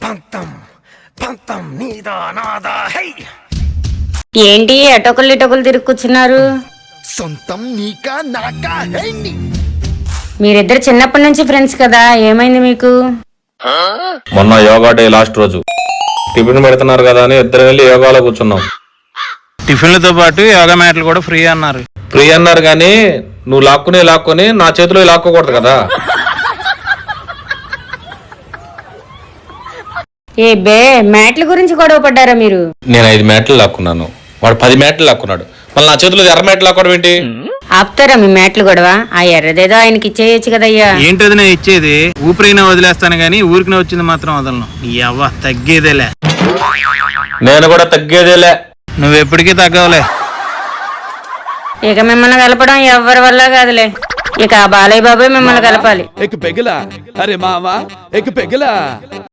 పంతం పంతం నీదా నాదా హై. ఏంటి అటొకళ్ళు ఇటొకళ్ళు తిరిగి కూర్చున్నారు? సొంతం నీకా నాకా హై. మీరిద్దరు చిన్నప్పటి నుంచి ఫ్రెండ్స్ కదా, ఏమైంది మీకు? మొన్న యోగా డే లాస్ట్ రోజు టిఫిన్ పెడుతున్నారు కదా అని ఇద్దరు వెళ్ళి యోగాలో కూర్చున్నాం. టిఫిన్లతో పాటు యోగా మ్యాట్లు కూడా ఫ్రీ అన్నారు. ఫ్రీ అన్నారు కానీ నువ్వు లాక్కుని నా చేతిలో లాక్కోకూడదు కదా. ఏ బే, మ్యాట్ల గురించి గొడవ పడ్డారా మీరు? నేను 5 మ్యాట్లు లాక్కున్నాను, వాడు 10 మ్యాట్లు లాక్కున్నాడు. మళ్ళీ నా చేతిలో ఎర్ర మ్యాట్లు లాక్కోవడం ఏంటి? ఆపుతారా మీ మ్యాట్లు గొడవ? ఆ ఎర్రదేదో ఆయనకి ఇచ్చేయచ్చు కదయ్యా. ఏంటది నేను ఇచ్చేది? ఊపిరైనా వదిలేస్తాను గానీ ఊరికి వచ్చింది మాత్రం వదలను. ఎవ్వ తగ్గేదేలే. నేను కూడా తగ్గేదేలే. నువ్వెప్పటికీ తగ్గవులే. ఇక మిమ్మల్ని కలపడం ఎవరి వల్ల కాదులే. ఇక ఆ బాలయ్య బాబాయ్ మిమ్మల్ని కలపాలి. एक पेगला अरे मामा एक पेगला